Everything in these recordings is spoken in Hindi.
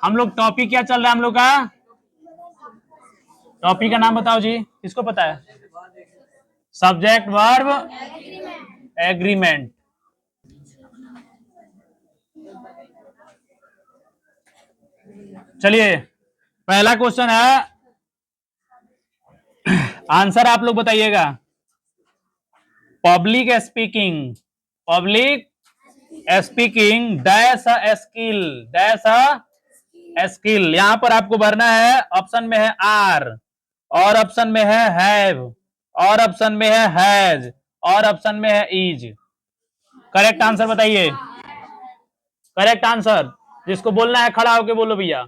हम लोग टॉपिक क्या चल रहा है हम लोग का? टॉपिक का नाम बताओ जी, किसको पता है? Subject verb agreement. चलिए पहला क्वेश्चन है, आंसर आप लोग बताइएगा। Public speaking, public speaking dash skill, dash skill. यहां पर आपको भरना है, ऑप्शन में है आर, और ऑप्शन में है हैव, और ऑप्शन में है हैज, और ऑप्शन में है इज। करेक्ट आंसर बताइए, करेक्ट आंसर। जिसको बोलना है खड़ा होके बोलो भैया,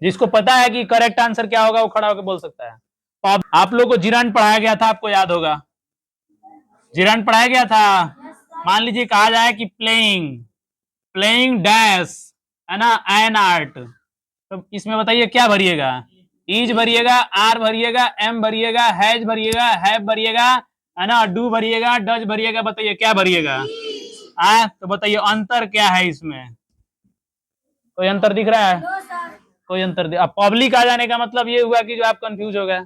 जिसको पता है कि करेक्ट आंसर क्या होगा वो खड़ा होके बोल सकता है। आप लोग को जिरंड पढ़ाया गया था, आपको याद होगा जिरंड पढ़ाया गया था। मान लीजिए कहा जाए कि प्लेइंग, प्लेइंग डैश है ना एन आर्ट, तो इसमें बताइए क्या भरिएगा? इज भरिएगा, आर भरिएगा, एम भरिएगा, हैज भरिएगा, हैव भरिएगा, है ना, डू भरिएगा, डज भरिएगा। बताइए क्या भरिएगा? तो बताइए अंतर क्या है इसमें? कोई अंतर दिख रहा है? कोई अंतर? अब पब्लिक आ जाने का मतलब ये हुआ कि जो आप कंफ्यूज हो गए।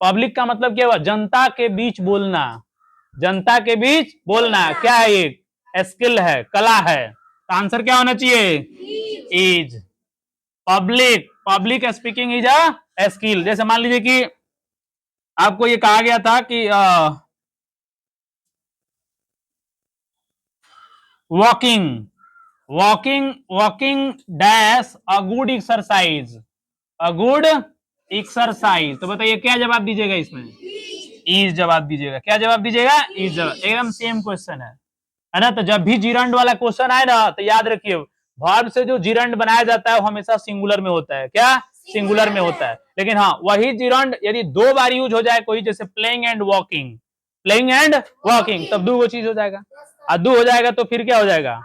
पब्लिक का मतलब क्या हुआ? जनता के बीच बोलना, जनता के बीच बोलना क्या है? एक स्किल है, कला है। तो आंसर क्या होना चाहिए? Is. Public, public speaking is a skill. जैसे मान लीजिए कि आपको ये कहा गया था कि walking, walking, walking dash a good exercise, a good exercise. तो बताइए क्या जवाब दीजिएगा इसमें? इज जवाब दीजिएगा। क्या जवाब दीजिएगा? इज जवाब। एकदम सेम क्वेश्चन है ना। तो जब भी जिरंड वाला क्वेश्चन आए ना तो याद रखिए, वर्ब से जो जिरंड बनाया जाता है वो हमेशा सिंगुलर में होता है। क्या? सिंगुलर में होता है। लेकिन हाँ, वही जिरंड यदि दो बार यूज हो जाए कोई, जैसे playing and walking, playing and walking, तब दो वो चीज हो जाएगा। और दो हो जाएगा तो फिर क्या हो जाएगा?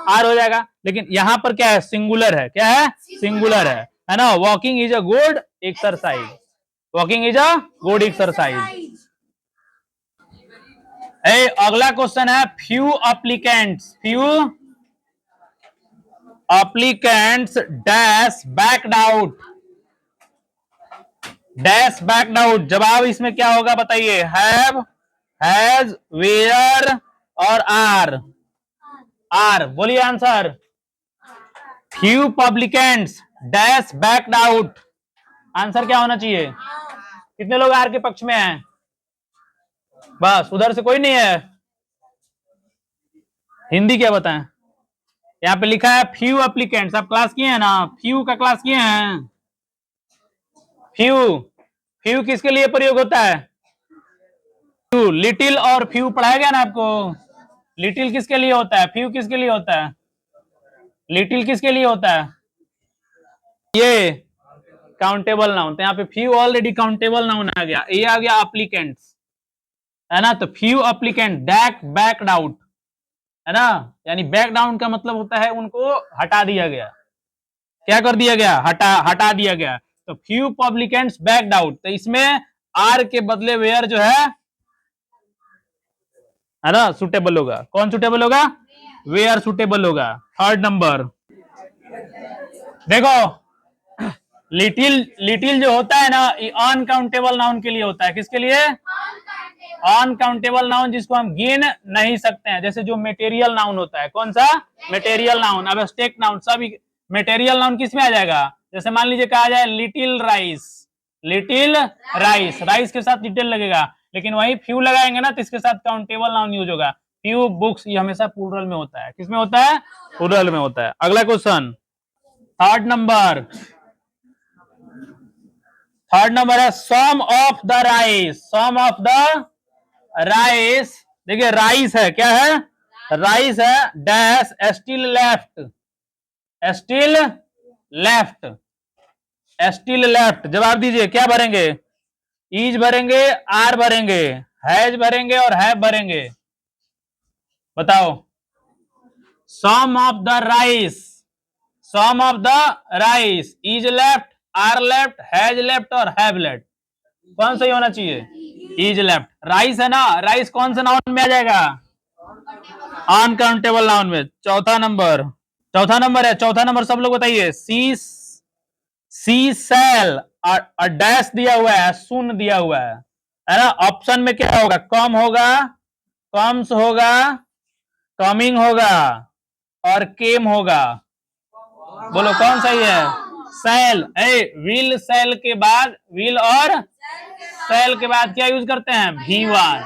आर हो जाएगा। लेकिन यहां पर क्या है? सिंगुलर है। क्या है? सिंगुलर है ना। Walking is a good exercise, walking is a good exercise. अगला क्वेश्चन है, few applicants, few applicants dash backed out, dash backed out. जवाब इसमें क्या होगा बताइए? हैव, हैज, वेयर और आर। आर बोलिए answer. Few applicants dash backed out, answer क्या होना चाहिए? कितने लोग आर के पक्ष में हैं? बस उधर से कोई नहीं है। हिंदी क्या बताएं? यहाँ पे लिखा है फ्यू एप्लीकेंट्स। आप क्लास किए हैं ना? फ्यू का क्लास किए हैं? फ्यू, फ्यू किसके लिए प्रयोग होता है? फ्यू, लिटिल और फ्यू पढ़ाया गया ना आपको। लिटिल किसके लिए होता है? फ्यू किसके लिए होता है? लिटिल किसके लिए होता है? ये काउंटेबल नाउन। तो यहाँ पे फ्यू ऑलरेडी काउंटेबल नाउन आ गया, ये आ गया एप्लीकेंट्स, है ना। तो few applicant that backed out, है ना, यानी बैक डाउन का मतलब होता है उनको हटा दिया गया। क्या कर दिया गया? हटा दिया गया। तो फ्यू पब्लिकेंट्स बैक्ड आउट, तो इसमें आर के बदले वेयर जो है ना सुटेबल होगा। कौन सुटेबल होगा? वेयर सुटेबल होगा। थर्ड नंबर देखो, लिटिल, लिटिल जो होता है ना ये अनकाउंटेबल नाउन के लिए होता है। किसके लिए? अनकाउंटेबल नाउन, जिसको हम गिन नहीं सकते हैं। जैसे जो मेटेरियल नाउन होता है, कौन सा? Material noun. अब स्टेक नाउन सब मेटेरियल नाउन किस में आ जाएगा? जैसे मान लीजिए कहा जाए little rice, little rice, rice के साथ लिटिल लगेगा। लेकिन वही फ्यू लगाएंगे ना तो इसके साथ काउंटेबल नाउन यूज होगा। फ्यू बुक्स, ये हमेशा प्लूरल में होता है। किसमें होता है? प्लूरल में होता है। अगला question, third number, third number है some of the rice, some of the rice. देखिए राइस है, क्या है? राइस है dash still left, still left, still left. जवाब दीजिए क्या भरेंगे? इज भरेंगे, आर भरेंगे, हैज भरेंगे और हैव भरेंगे। बताओ। Some of the rice, some of the rice, is left, are left, has left और हैव लेफ्ट। कौन सही होना चाहिए? Is left. राइस है ना, राइस कौन सा नाउन में आ जाएगा? अनकाउंटेबल नाउन में। चौथा नंबर, चौथा नंबर है, चौथा नंबर सब लोग बताइए। सी सेल और डैश दिया हुआ है, शून्य दिया हुआ है ना। ऑप्शन में क्या होगा? कम होगा, कम्स होगा, कमिंग होगा और केम होगा। बोलो कौन सही है? सेल। विल सेल के बाद, विल और सेल के बाद क्या यूज करते हैं? V1।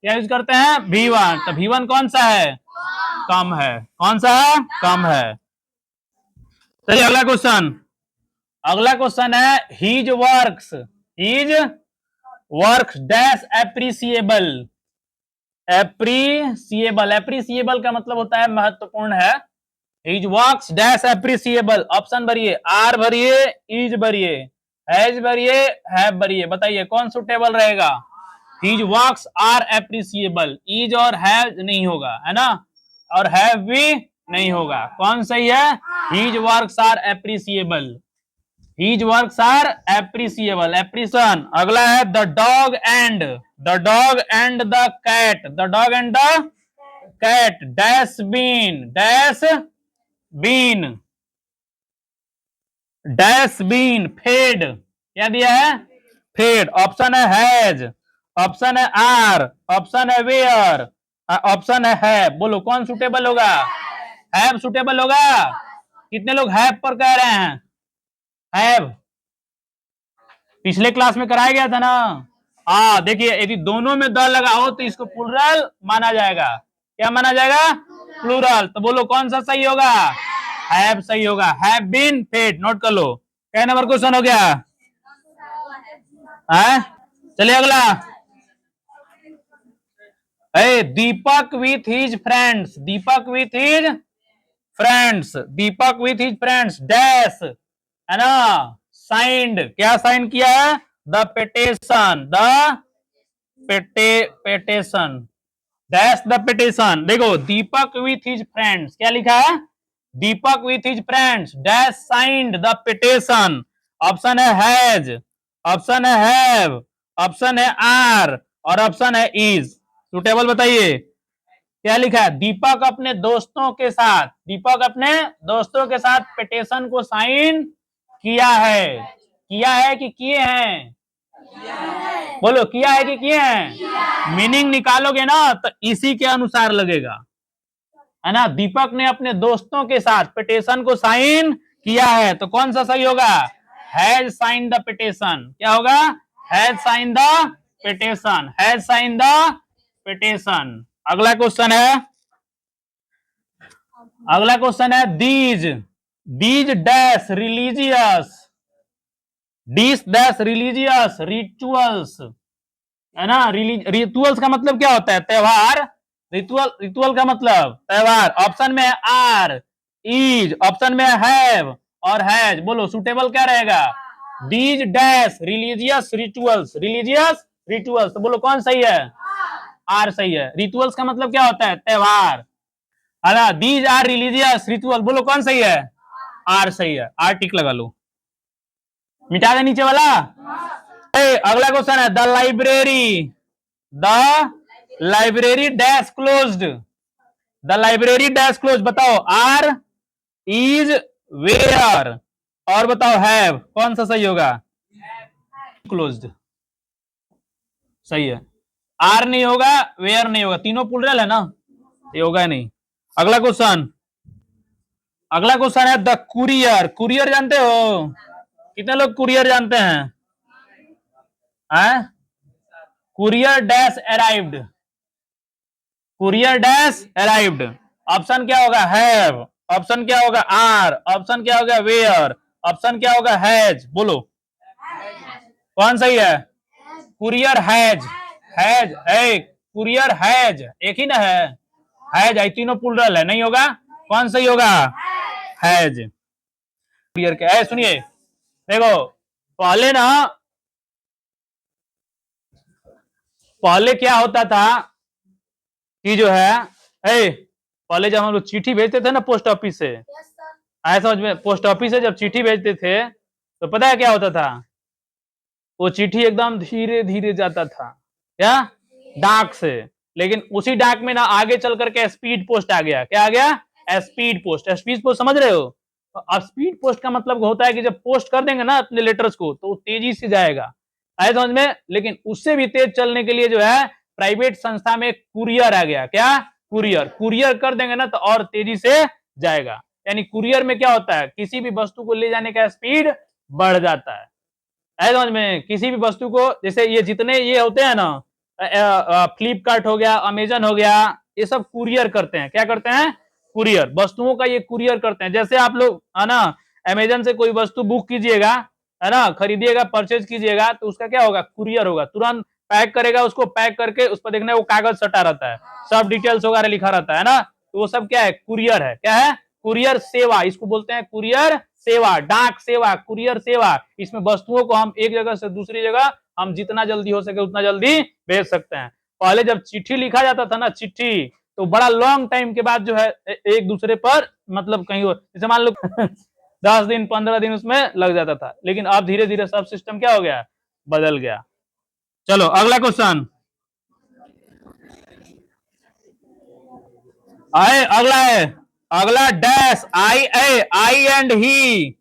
क्या यूज करते हैं? V1। तो V1 कौन सा है? कम है। कौन सा है? कम है। चलिए अगला क्वेश्चन। अगला क्वेश्चन है his works. His works dash appreciable. Appreciable, appreciable का मतलब होता है महत्वपूर्ण है। His works dash appreciable. Option भरिए, आर भरिए, इज भरिए, हैज भरिए, हैव भरिए। बताइए कौन सुटेबल रहेगा? His works are appreciable. Is और हैव नहीं होगा, है ना, और हैव भी नहीं होगा। कौन सही है? His works are appreciable. His works are appreciable. एप्रिसन। अगला है the dog and, the dog and the cat. The dog and the cat dash been, dash been, dash been fed. क्या दिया है? फेड। ऑप्शन है हैज, ऑप्शन है आर, ऑप्शन है वेयर, ऑप्शन है। बोलो कौन सुटेबल होगा? हैव सुटेबल होगा। कितने लोग हैव पर कह रहे हैं? हैव पिछले क्लास में कराया गया था ना। देखिए यदि दोनों में द लगा हो तो इसको प्लूरल माना जाएगा। क्या माना जाएगा? प्लूरल। तो बोलो कौन सा सही होगा? हैव सही होगा। Have been fed. नोट कर लो। क्या नंबर क्वेश्चन हो गया है? चलिए अगला। Deepak with his friends. Deepak with his friends. Deepak with his friends dash, है ना, साइंड। क्या साइन किया है? The petition, the petition dash the petition. देखो दीपक विथ हिज फ्रेंड्स क्या लिखा है? Deepak with his friends dash signed the petition. Option है हैज, ऑप्शन है हैव, ऑप्शन है आर और ऑप्शन है इज। सुटेबल बताइए क्या लिखा है? दीपक अपने दोस्तों के साथ, दीपक अपने दोस्तों के साथ पिटिशन को साइन किया है। किया है कि किए हैं? बोलो किया है कि किए हैं? मीनिंग निकालोगे ना तो इसी के अनुसार लगेगा, है ना। दीपक ने अपने दोस्तों के साथ पिटिशन को साइन किया है। तो कौन सा सही होगा? Has sign the petition. क्या होगा? Has sign the petition, has sign the petition. अगला क्वेश्चन है, अगला क्वेश्चन है these, these dash religious, these dash religious rituals, है ना। रिचुअल्स का मतलब क्या होता है? त्योहार। रिचुअल, रिचुअल का मतलब त्योहार। ऑप्शन में आर, इज, ऑप्शन में हैव और हैज। बोलो सुटेबल क्या रहेगा? These dash religious rituals, religious rituals. तो बोलो कौन सही है? आर सही है। रिचुअल्स का मतलब क्या होता है? त्योहार, है ना। These are religious ritual. बोलो कौन सही है? आर सही है। आर टिक लगा लो। मिटा दे नीचे वाला। अगला क्वेश्चन है the library, the library dash closed, the library dash close. बताओ आर, इज, वेयर और बताओ हैव। कौन सा सही होगा? क्लोज्ड सही है। आर नहीं होगा, वेयर नहीं होगा, तीनों प्लूरल है ना, ये होगा नहीं। अगला क्वेश्चन, अगला क्वेश्चन है द कुरियर। कुरियर जानते हो? कितने लोग कुरियर जानते हैं? Courier dash arrived, courier dash arrived. Option क्या होगा? हैव, ऑप्शन क्या होगा? आर, ऑप्शन क्या होगा? वेयर, ऑप्शन क्या होगा? हैज। बोलो कौन सही है? कुरियर हैज, हैज है, कुरियर हैज एक ही ना है, हैज है, तीनों प्लूरल है, नहीं होगा। कौन सही होगा? हैज। कुरियर क्या है? सुनिए देखो, पहले ना, पहले क्या होता था कि जो है पहले जब हम लोग चिट्ठी भेजते थे ना पोस्ट ऑफिस से, आया समझ में? पोस्ट ऑफिस से जब चिट्ठी भेजते थे तो पता है क्या होता था? वो चिट्ठी एकदम धीरे धीरे जाता था, क्या? डाक से। लेकिन उसी डाक में ना आगे चल करके स्पीड पोस्ट आ गया। क्या आ गया? Speed post. स्पीड पोस्ट समझ रहे हो? अब स्पीड पोस्ट का मतलब होता है कि जब पोस्ट कर देंगे ना अपने लेटर्स को तो तेजी से जाएगा, आए समझ में। लेकिन उससे भी तेज चलने के लिए जो है प्राइवेट संस्था में कुरियर आ गया। क्या? कुरियर। कुरियर कर देंगे ना तो और तेजी से जाएगा। यानी कुरियर में क्या होता है, किसी भी वस्तु को ले जाने का स्पीड बढ़ जाता है। आए समझ में? किसी भी वस्तु को, जैसे ये जितने ये होते हैं ना, फ्लिपकार्ट हो गया, अमेजन हो गया, ये सब कुरियर करते हैं। क्या करते हैं? कुरियर। वस्तुओं का ये कुरियर करते हैं। जैसे आप लोग है ना अमेजन से कोई वस्तु बुक कीजिएगा, है ना, खरीदिएगा, परचेज कीजिएगा, तो उसका क्या होगा? कुरियर होगा। तुरंत पैक करेगा, उसको पैक करके उस पर देखना वो कागज सटा रहता है, सब डिटेल्स वगैरह लिखा रहता है ना, तो वो सब क्या है? कुरियर है। क्या है? कुरियर सेवा। इसको बोलते हैं कुरियर सेवा, डाक सेवा, कुरियर सेवा। इसमें वस्तुओं को हम एक जगह से दूसरी जगह हम जितना जल्दी हो सके उतना जल्दी भेज सकते हैं। पहले जब चिट्ठी लिखा जाता था ना, चिट्ठी, तो बड़ा लॉन्ग टाइम के बाद जो है एक दूसरे पर मतलब कहीं और, जैसे मान लो 10 दिन 15 दिन उसमें लग जाता था। लेकिन अब धीरे धीरे सब सिस्टम क्या हो गया? बदल गया। चलो अगला क्वेश्चन आए। अगला है, अगला dash I and he,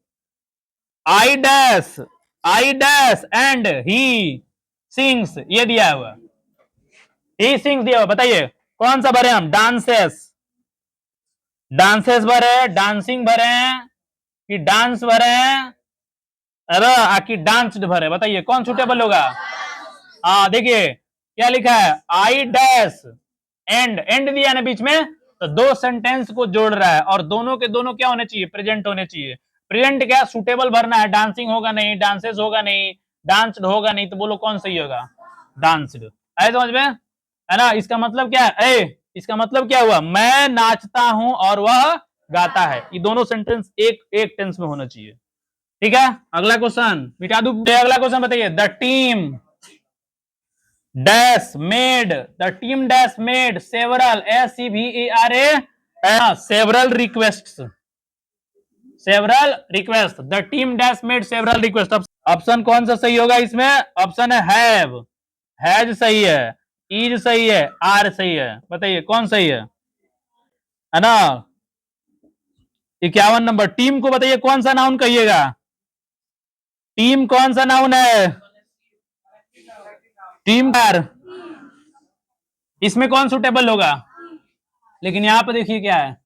I dash and he sings, ये दिया हुआ, ही सिंग्स दिया हुआ। बताइए कौन सा भरे हम? डांसेस, डांसेस भरे, डांसिंग भरे कि डांस भरे, अरे कि डांस्ड भरे? बताइए कौन सुटेबल होगा? हाँ देखिए क्या लिखा है, आई डैश एंड, एंड दिया ना बीच में, तो दो सेंटेंस को जोड़ रहा है और दोनों के दोनों क्या होने चाहिए? प्रेजेंट होने चाहिए। प्रेजेंट क्या? सुटेबल भरना है। डांसिंग होगा नहीं, डांसेस होगा नहीं, डांस्ड होगा नहीं, तो बोलो कौन सही होगा? डांस्ड। आए समझ में? है ना? इसका मतलब क्या है? इसका मतलब क्या हुआ? मैं नाचता हूं और वह गाता है। ये दोनों सेंटेंस एक एक टेंस में होना चाहिए। ठीक है, अगला क्वेश्चन मिटा दू। अगला क्वेश्चन बताइए, the team dash made, the team dash made several, SEVERA, several requests, several request, the team dash made several request. Option कौन सा सही होगा इसमें? ऑप्शन है हैव, हैज सही है, इज सही है, आर सही है। बताइए कौन सही है ना? 51 नंबर। टीम को बताइए कौन सा नाउन कहिएगा? टीम कौन सा नाउन है? टीम कार, इसमें कौन सुटेबल होगा? लेकिन यहां पर देखिए क्या है?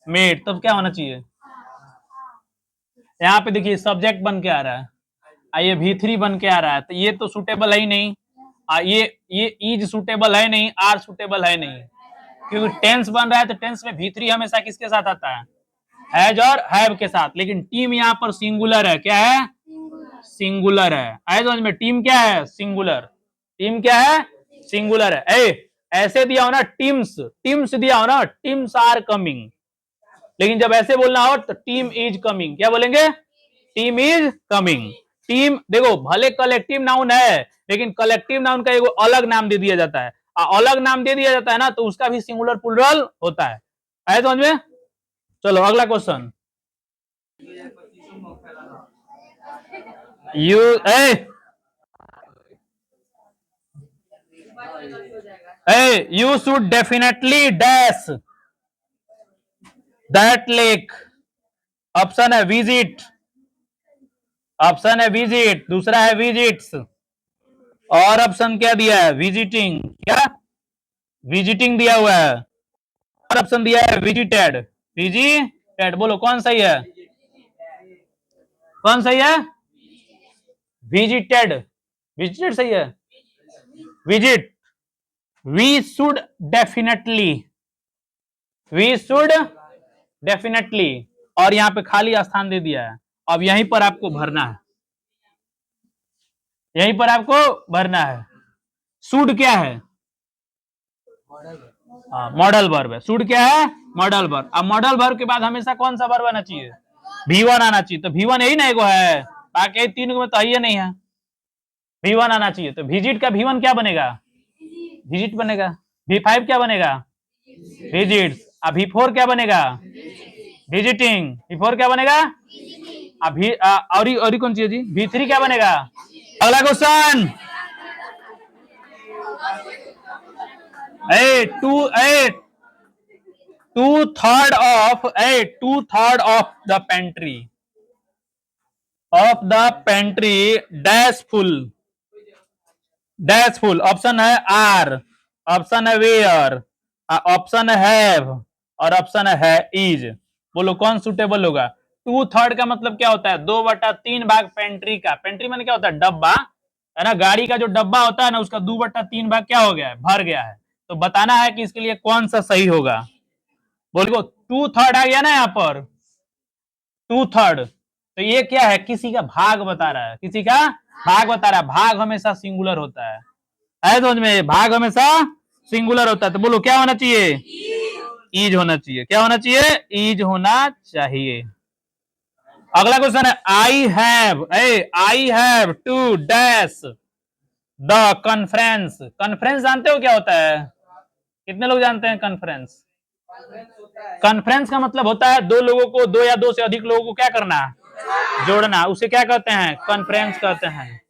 मेड, तब क्या होना चाहिए? यहाँ पे देखिए सब्जेक्ट बन के आ रहा है, ये V3 बन के आ रहा है, तो ये तो सुटेबल है ही नहीं। ये इज सुटेबल है नहीं, आर सुटेबल है नहीं, क्योंकि टेंस बन रहा है तो टेंस में V3 हमेशा किसके साथ आता है? हैज और हैव के साथ। लेकिन टीम यहाँ पर सिंगुलर है। क्या है? सिंगुलर है। आए समझ में? टीम क्या है? सिंगुलर। टीम क्या है? सिंगुलर है। ऐसे दिया हो ना टीम्स, टीम्स दिया हो ना, टीम्स आर कमिंग, लेकिन जब ऐसे बोलना हो तो टीम इज कमिंग। क्या बोलेंगे? Team is coming. टीम देखो भले कलेक्टिव नाउन है, लेकिन कलेक्टिव नाउन का एक अलग नाम दे दिया जाता है, अलग नाम दे दिया जाता है ना, तो उसका भी सिंगुलर प्लूरल होता है। आए समझ में? चलो अगला question. You should definitely dash that lake. Option है विजिट, ऑप्शन है विजिट, दूसरा है विजिट्स, और ऑप्शन क्या दिया है? विजिटिंग। क्या? विजिटिंग दिया हुआ है, और ऑप्शन दिया है विजिटेड, विजिटेड। बोलो कौन सही है? कौन सही है? विजिटेड, विजिटेड सही है। Visit, we should definitely, we should definitely, और यहां पे खाली स्थान दे दिया है। अब यहीं पर आपको भरना है, यहीं पर आपको भरना है। शुड क्या है? मॉडल वर्ब है। शुड क्या है? Modal verb. अब मॉडल वर्ब के बाद हमेशा कौन सा वर्ब आना चाहिए? V1 आना चाहिए। तो V1 यही ना एगो है, बाकी तीन में तो ये नहीं है। V1 आना चाहिए, तो विजिट का V1 क्या बनेगा? विजिट बनेगा। V5 क्या बनेगा? विजिट्स। अब V4 क्या बनेगा? विजिटिंग। V4 क्या बनेगा? अभी और कौन सी है जी? V3 क्या बनेगा? अगला question, 8 2/3 of the pantry dash full। Option है आर, ऑप्शन है वेयर, ऑप्शन है हैव और ऑप्शन है इज। बोलो कौन सुटेबल होगा। 2/3 का मतलब क्या होता है, 2/3 भाग पेंट्री का। पेंट्री माने क्या होता है, डब्बा है ना, गाड़ी का जो डब्बा होता है ना, उसका 2/3 भाग क्या हो गया है, भर गया है। तो बताना है कि इसके लिए कौन सा सही होगा। बोलो 2/3 आ गया ना यहाँ पर, 2/3। तो ये क्या है, किसी का भाग बता रहा है, किसी का भाग बता रहा है। भाग हमेशा सिंगुलर होता है समझ में, भाग हमेशा सिंगुलर होता है। तो बोलो क्या होना चाहिए, ईज होना चाहिए। क्या होना चाहिए, ईज होना चाहिए। अगला क्वेश्चन है I have to dash the conference. Conference जानते हो क्या होता है, कितने लोग जानते हैं कॉन्फ्रेंस। कॉन्फ्रेंस का मतलब होता है दो लोगों को, दो या दो से अधिक लोगों को क्या करना, जोड़ना। उसे क्या कहते हैं, कॉन्फ्रेंस कहते हैं,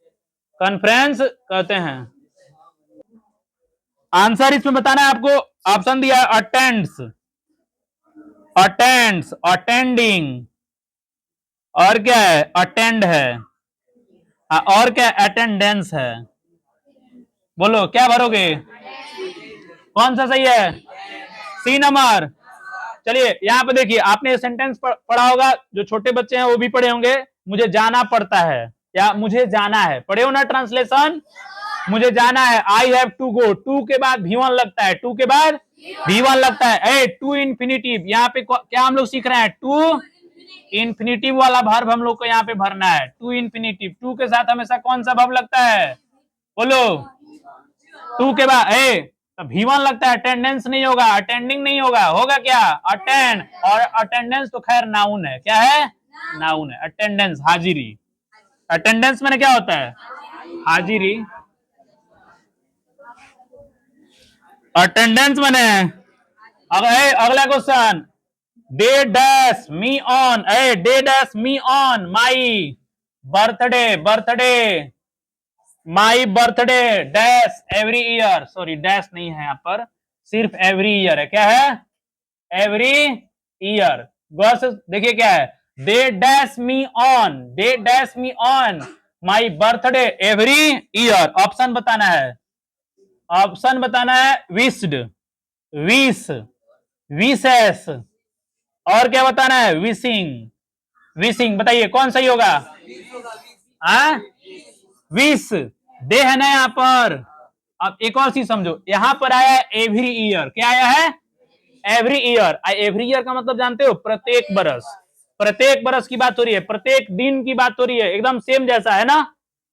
कॉन्फ्रेंस कहते हैं। आंसर इसमें बताना है आपको। ऑप्शन दिया अटेंड्स, अटेंडिंग, और क्या है, अटेंड है, और क्या अटेंडेंस है। बोलो क्या भरोगे, कौन सा सही है, सी नंबर। चलिए यहाँ पे देखिए, आपने सेंटेंस पढ़ा होगा, जो छोटे बच्चे हैं वो भी पढ़े होंगे। मुझे जाना पड़ता है या मुझे जाना है, पढ़े हो ना ट्रांसलेशन, मुझे जाना है। I have to go, to के बाद V1 लगता है, टू के बाद V1 लगता है। टू इन्फिनिटिव, यहाँ पे क्या हम लोग सीख रहे हैं, टू इन्फिनिटिव वाला वर्ब हम लोग को यहाँ पे भरना है। टू इन्फिनिटिव, टू के साथ हमेशा कौन सा वर्ब लगता है, बोलो टू के बाद तो V1 लगता है। अटेंडेंस नहीं होगा, अटेंडिंग नहीं होगा, होगा क्या, अटेंड। और अटेंडेंस तो खैर नाउन है, क्या है, नाउन है। अटेंडेंस हाजिरी, अटेंडेंस मैंने क्या होता है, हाजिरी। अटेंडेंस मैंने अगला question, they dash me on, they dash me on my birthday my birthday dash every year. Sorry dash नहीं है यहाँ पर, सिर्फ एवरी ईयर है। क्या है, एवरी ईयर। गौर से देखिए क्या है, they dash me on my birthday every year. Option बताना है, ऑप्शन बताना है, विस्ड, विश, विशेस, और क्या बताना है, विशिंग, विशिंग। बताइए कौन सही होगा, विश दे है ना यहाँ पर। अब एक और चीज समझो, यहां पर आया है एवरी ईयर। क्या आया है, एवरी ईयर। एवरी ईयर का मतलब जानते हो, प्रत्येक बरस, प्रत्येक बरस की बात हो रही है, प्रत्येक दिन की बात हो रही है, एकदम सेम जैसा है ना।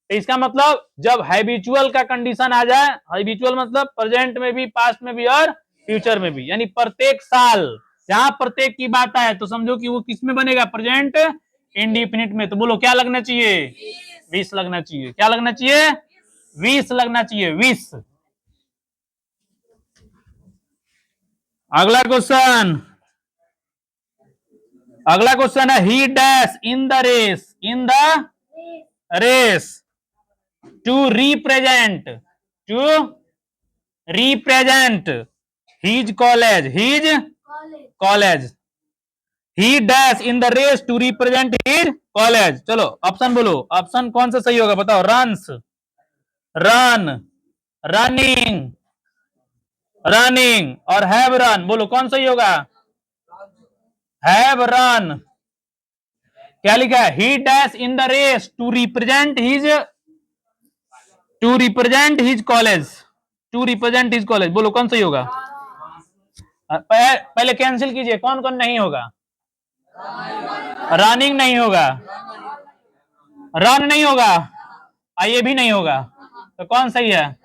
तो इसका मतलब जब हैबिचुअल का कंडीशन आ जाए, हैबिचुअल मतलब प्रेजेंट में भी, पास्ट में भी और फ्यूचर में भी, यानी प्रत्येक साल, जहां प्रत्येक की बात आए तो समझो कि वो किस में बनेगा, प्रेजेंट इंडिफिनिट में। तो बोलो क्या लगना चाहिए, 20 लगना चाहिए। क्या लगना चाहिए, 20 लगना चाहिए, 20। अगला क्वेश्चन, अगला क्वेश्चन है, he dash in the race, in the race to represent, to represent his college, his college. He dash in the race to represent his college. चलो ऑप्शन बोलो, ऑप्शन कौन सा सही होगा बताओ, रन्स, रन, रनिंग, रनिंग और हैव रन। बोलो कौन सही होगा, हैव रन। क्या लिखा है, he dash in the race to represent his college, to represent his college. बोलो कौन सही होगा, पहले कैंसिल कीजिए, कौन कौन नहीं होगा, रनिंग नहीं होगा, रन नहीं होगा, ये भी नहीं होगा। तो कौन सही है,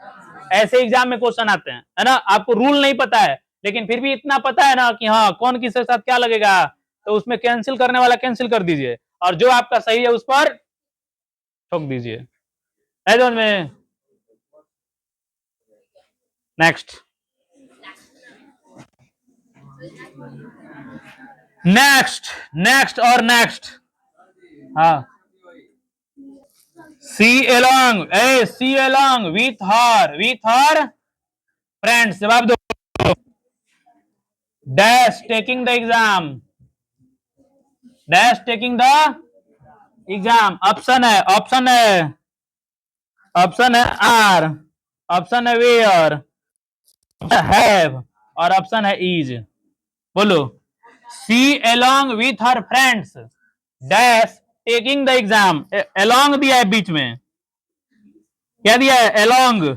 ऐसे एग्जाम में क्वेश्चन आते हैं, है ना। आपको रूल नहीं पता है, लेकिन फिर भी इतना पता है ना कि हाँ कौन किसके साथ क्या लगेगा, तो उसमें कैंसिल करने वाला कैंसिल कर दीजिए, और जो आपका सही है उस पर ठोक दीजिए। समझ में। नेक्स्ट, नेक्स्ट, नेक्स्ट और नेक्स्ट। हाँ, see along with her friends. जवाब दो, dash taking the exam, dash taking the exam. Option है आर, ऑप्शन है वेयर, हैव और ऑप्शन है इज। बोलो, see along with her friends dash taking the exam. Along दिया है बीच में, क्या दिया है? अलोंग।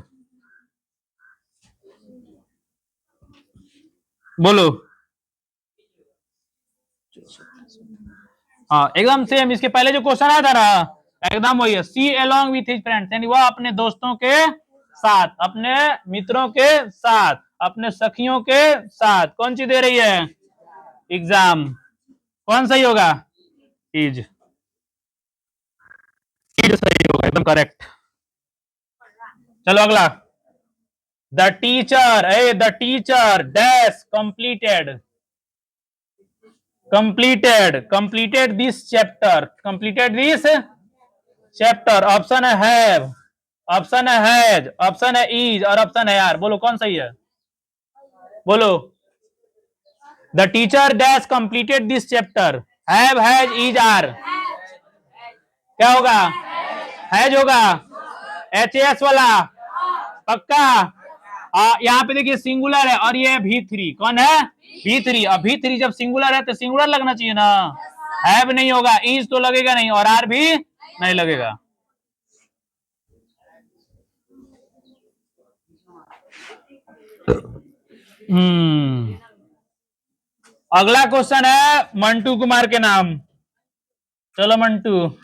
बोलो। हाँ एकदम सेम, इसके पहले जो क्वेश्चन आया था ना एकदम वही है। सी अलोंग विथ हिज फ्रेंड्स, यानी वह अपने दोस्तों के साथ, अपने मित्रों के साथ, अपने सखियों के साथ कौन सी दे रही है? एग्जाम। कौन सही होगा? इज। इज सही होगा, एकदम करेक्ट। चलो अगला। The teacher dash completed this chapter. Option है हैव, ऑप्शन है हैज, ऑप्शन है इज और ऑप्शन है आर। बोलो कौन सही है? बोलो। The teacher dash completed this chapter, have has is are. क्या होगा? हैज होगा। एच एस वाला पक्का। यहाँ पे देखिए सिंगुलर है और ये है V3। कौन है? V3। अब V3 जब सिंगुलर है तो सिंगुलर लगना चाहिए ना, हैव नहीं होगा, इज तो लगेगा नहीं और आर भी नहीं लगेगा। अगला क्वेश्चन है मंटू कुमार के नाम। चलो Mantu.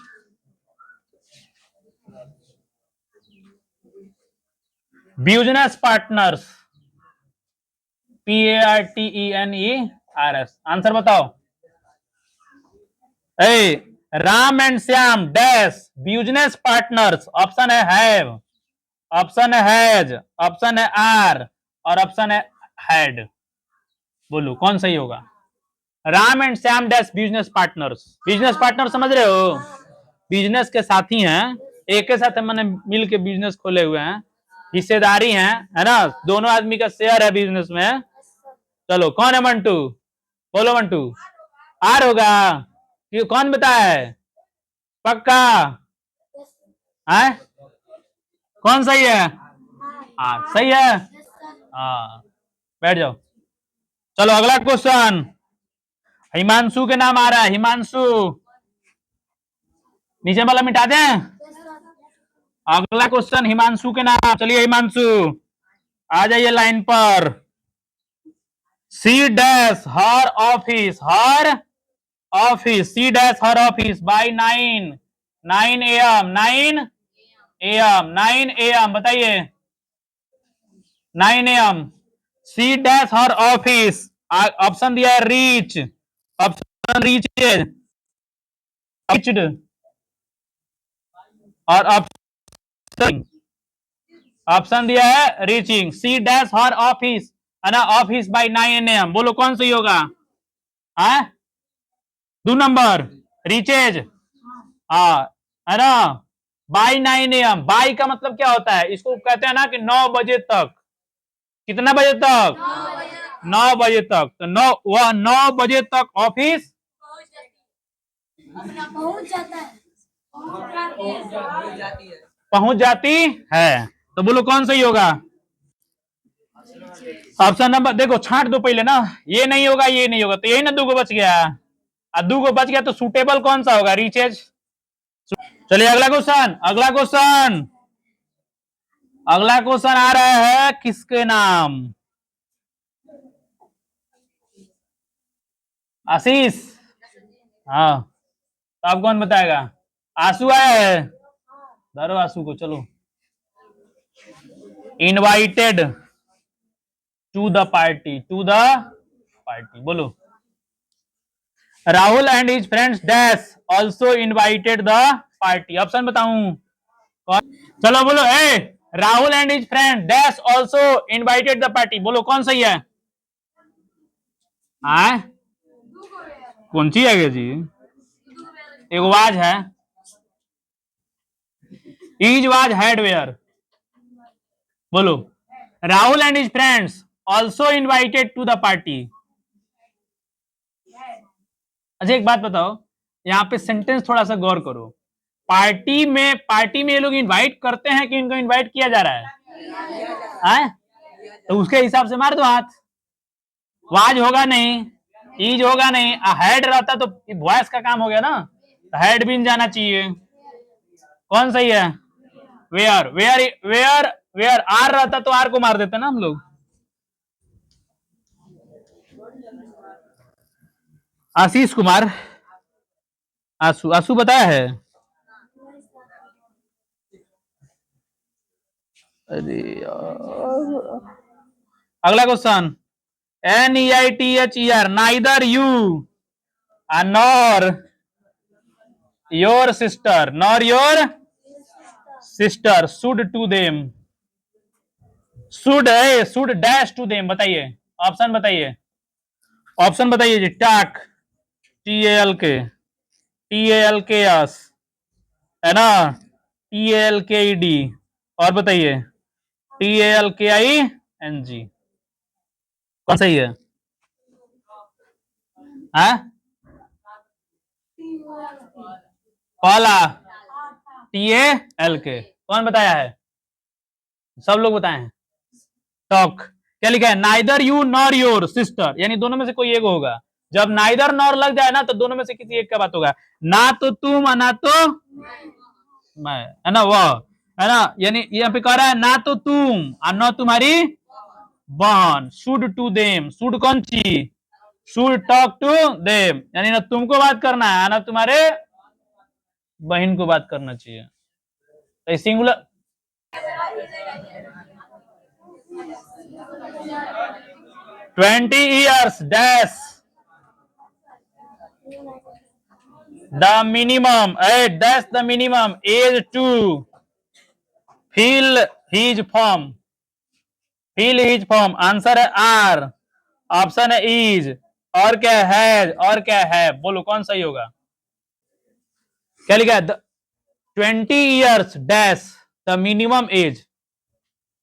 Business partners, PARTENERS। Answer बताओ। A Ram and Shyam dash business partners. Option है हैव, ऑप्शन है हैज, ऑप्शन है आर और ऑप्शन है हैड। बोलो कौन सही होगा? Ram and Shyam dash business partners. Business partner समझ रहे हो? बिजनेस के साथी हैं, एक के साथ मैंने मिल के बिजनेस खोले हुए हैं, हिस्सेदारी है ना, दोनों आदमी का शेयर है बिजनेस में। चलो कौन है मंटू? बोलो मंटू। आर होगा? ये कौन बताया है? पक्का है? कौन सही है? आर सही है। हाँ बैठ जाओ। चलो अगला क्वेश्चन। हिमांशु के नाम आ रहा है, हिमांशु। नीचे वाला मिटा दें। अगला क्वेश्चन हिमांशु के नाम। चलिए हिमांशु आ जाइए लाइन पर। She dash her office, she dash her office by 9 AM। बताइए 9 AM। She dash her office, option दिया है रीच, ऑप्शन रीचेड और ऑप्शन दिया है reaching. She dash her office है ना, ऑफिस बाय 9 AM। बोलो कौन सही होगा? 2 नंबर रीचेज। हाँ है ना, बाय 9 AM। बाय का मतलब क्या होता है? इसको कहते हैं ना कि 9 बजे तक। कितना बजे तक? 9 बजे तक। तो 9 बजे तक ऑफिस पहुंच जाती है। तो बोलो कौन सही होगा? ऑप्शन नंबर, देखो छांट दो पहले ना, ये नहीं होगा ये नहीं होगा, तो यही ना 2 गो बच गया। और 2 गो बच गया तो सुटेबल कौन सा होगा? रीचेज। चलिए अगला क्वेश्चन, अगला क्वेश्चन आ रहा है किसके नाम? आशीष। हाँ तो आप कौन बताएगा? आंसू आया है, धरो आंसू को। चलो। इनवाइटेड टू द पार्टी, बोलो। Rahul and his friends dash also invited the party. Option बताऊं? चलो बोलो। Rahul and his friend dash also invited the party. बोलो कौन सही है? कौन सी है जी? एक वाज है, इज वाज हैड वेयर। बोलो। Rahul and his friends also invited to the party. अच्छा एक बात बताओ, यहाँ पे सेंटेंस थोड़ा सा गौर करो। पार्टी में ये लोग इनवाइट करते हैं कि इनको इनवाइट किया जा रहा है? तो उसके हिसाब से मार दो हाथ। वाज होगा नहीं, ईज होगा नहीं, हेड रहता तो वॉइस का काम हो गया ना, हेड भी जाना चाहिए। कौन सही है? Were were were were are रहता तो आर को मार देते ना हम लोग। आशीष कुमार, आसू आसू बताया है। अरे अगला question, NEITHER, neither you nor your sister should to them, should dash to them, बताइए ऑप्शन बताइए, ऑप्शन बताइए जी। टैक, TALK, है ना, TALKED, और बताइए TALKING, कौन सही है? पहला TALK, कौन बताया है? सब लोग बताए हैं। टॉक, क्या लिखा है? Neither you nor your sister, यानी दोनों में से कोई एक होगा। जब नाइदर नॉर लग जाए ना तो दोनों में से किसी एक का बात होगा, ना तो तुम और ना तो मैं, है ना, वह, है ना। यानी यहाँ पे कह रहा है ना तो तुम और ना तुम्हारी बहन, शुड टू देम, शुड कौन सी, शुड टॉक टू देम, यानी ना तुमको बात करना है ना तुम्हारे बहन को बात करना चाहिए। तो singular 20 years dash the minimum, that's the minimum age to fill his form, answer है आर, ऑप्शन है इज, और क्या है, और क्या है, बोलो कौन सही होगा? क्या लिखा है? 20 years dash the minimum age,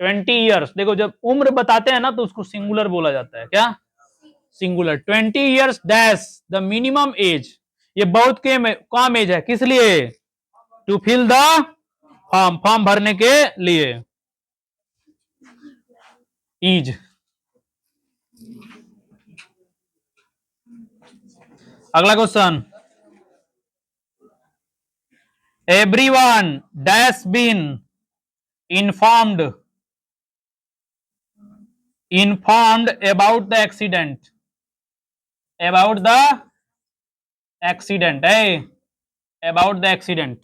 20 years, देखो जब उम्र बताते हैं ना तो उसको सिंगुलर बोला जाता है, क्या? Singular. 20 years dash the minimum age, ये बहुत कम एज है, किस लिए? टू फिल द फॉर्म भरने के लिए, इज। अगला question, everyone dash been informed about the accident, about the accident,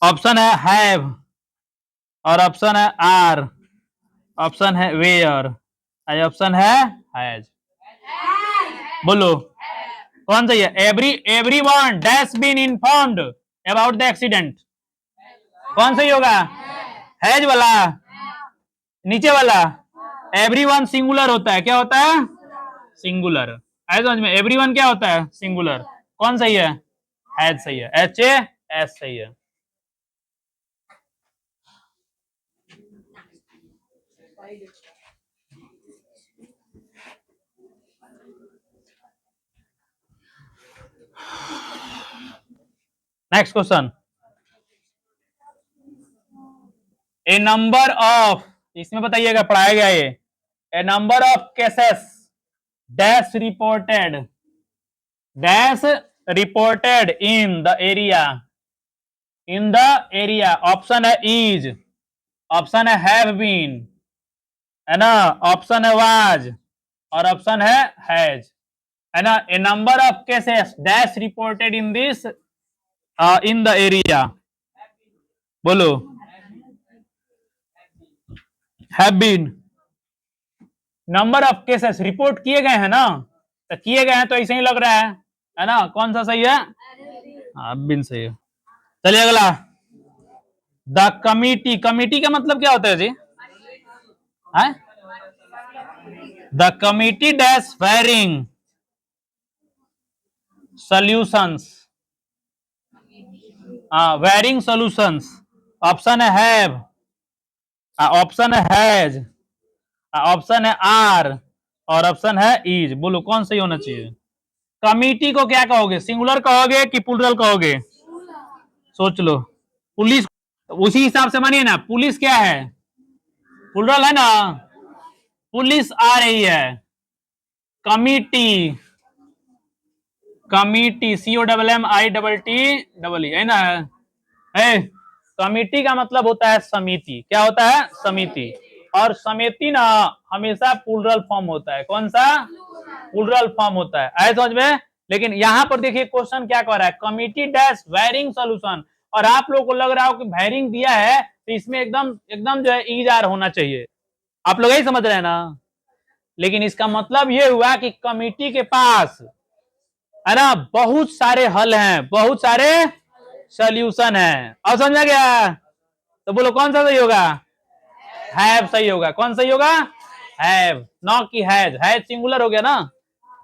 option है हैव, और ऑप्शन है आर, ऑप्शन है वेयर, ऑप्शन है हैज, बोलो कौन सही है? Everyone dash been informed about the accident, कौन सही होगा? हैज वाला, नीचे वाला। एवरीवन सिंगुलर होता है, क्या होता है? सिंगुलर। आए समझ में? एवरीवन क्या होता है? सिंगुलर। कौन सही है? हैज सही है, HAS सही है। Next question, a number of, इसमें बताइएगा पढ़ाया गया ये, a number of cases dash reported in the area, option है इज, ऑप्शन है हैव बीन, है ना, ऑप्शन है वाज, और ऑप्शन है हैज, है ना। A number of cases dash reported in this in the area, बोलो have been. Number of cases report किए गए हैं ना, तो किए गए हैं तो ऐसे ही लग रहा है ना, कौन सा सही है? बीन सही है। चलिए अगला, द कमिटी का मतलब क्या होता है जी? The committee dash wearing solutions, wearing solutions, option है हैव, ऑप्शन है हैज, ऑप्शन है आर, और ऑप्शन है इज, बोलो कौन सही होना चाहिए? कमिटी को क्या कहोगे, सिंगुलर कहोगे कि प्लूरल कहोगे? सोच लो। पुलिस, उसी हिसाब से मानिए ना, पुलिस क्या है, प्लूरल है ना, पुलिस आ रही है। कमिटी, कमिटी COMMITT है ना, है। कमिटी का मतलब होता है समिति, क्या होता है, समिति। और समिति ना हमेशा प्लूरल फॉर्म होता है, कौन सा, प्लूरल फॉर्म होता है, आए समझ में। लेकिन यहां पर देखिए क्वेश्चन क्या कह रहा है, कमिटी डैश वेरिंग सोल्यूशन, और आप लोग को लग रहा हो कि वेरिंग दिया है तो इसमें एकदम एकदम जो है ईजार होना चाहिए, आप लोग यही समझ रहे हैं ना। लेकिन इसका मतलब ये हुआ कि कमिटी के पास है ना बहुत सारे हल हैं, बहुत सारे सॉल्यूशन है। अब समझा गया? तो बोलो कौन सा सही होगा, हैव सही होगा। कौन सही होगा, हैव, नॉ कि हैज। हैज सिंगुलर हो गया ना,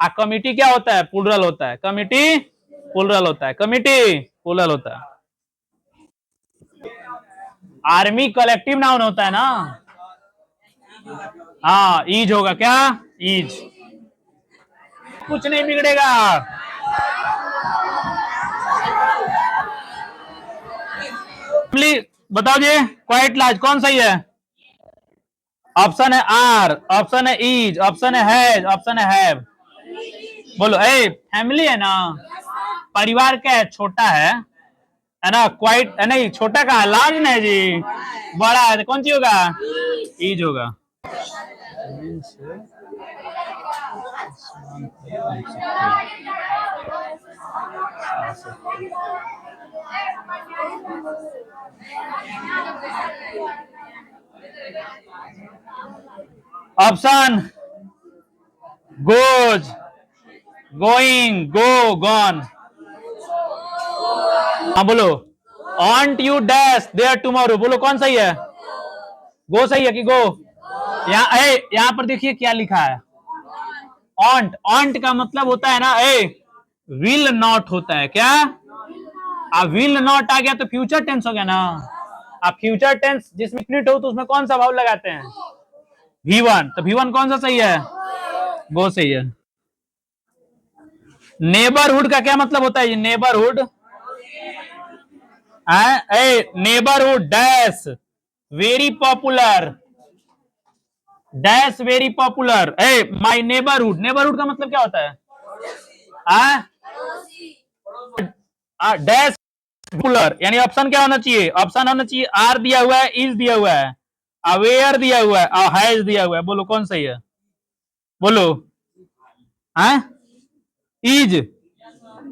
आ कमिटी क्या होता है, प्लूरल होता है, कमिटी प्लूरल होता है, कमिटी प्लूरल होता है। आर्मी कलेक्टिव नाउन होता है ना, हाँ ईज होगा, क्या ईज, कुछ नहीं बिगड़ेगा। बताओ जी, क्वाइट लार्ज कौन सही है? ऑप्शन है आर, ऑप्शन है ईज, ऑप्शन है हैज, ऑप्शन है हैव। बोलो, ए फैमिली है ना, परिवार क्या है, छोटा है ना, क्वाइट नहीं, छोटा का लार्ज नहीं जी, बड़ा है, कौन सी होगा, ईज होगा। ऑप्शन गोज, गोइंग, गो, गॉन। हाँ बोलो, ऑन्ट यू डैश देयर टुमारो, बोलो कौन सही है, गो सही है कि गो? यहाँ पर देखिए क्या लिखा है, ऑन्ट। ऑन्ट का मतलब होता है ना, विल नॉट होता है, क्या, अब विल नॉट आ गया तो फ्यूचर टेंस हो गया ना। अब फ्यूचर टेंस जिसमें इंफिनिट हो तो उसमें कौन सा भाव लगाते हैं, V1, तो V1 कौन सा सही है, गो सही है। नेबरहुड का क्या मतलब होता है, neighbourhood, neighbourhood dash very popular, dash very popular, my neighbourhood. Neighbourhood का मतलब क्या होता है, डैश पॉपुलर, यानी ऑप्शन क्या होना चाहिए, ऑप्शन होना चाहिए आर दिया हुआ है, इज दिया हुआ है, अवेयर दिया हुआ है, और हैज दिया हुआ है। बोलो कौन सही है, बोलो, इज।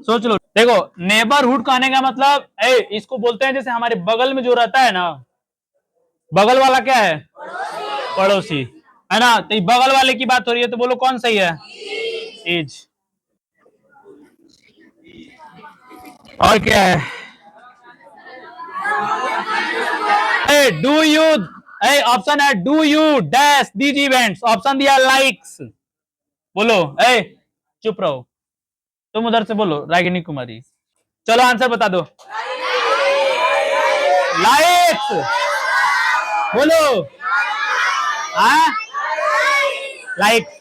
सोच लो, देखो नेबरहुड कहने का मतलब इसको बोलते हैं जैसे हमारे बगल में जो रहता है ना, बगल वाला क्या है, पड़ोसी है ना, तो बगल वाले की बात हो रही है, तो बोलो कौन सही है, इज। और क्या है, डू यू, ऑप्शन है do you dash these events, option दिया लाइक्स। बोलो, चुप रहो, तुम उधर से बोलो, रागिनी कुमारी, चलो आंसर बता दो, लाइक्स, बोलो, लाइक्स।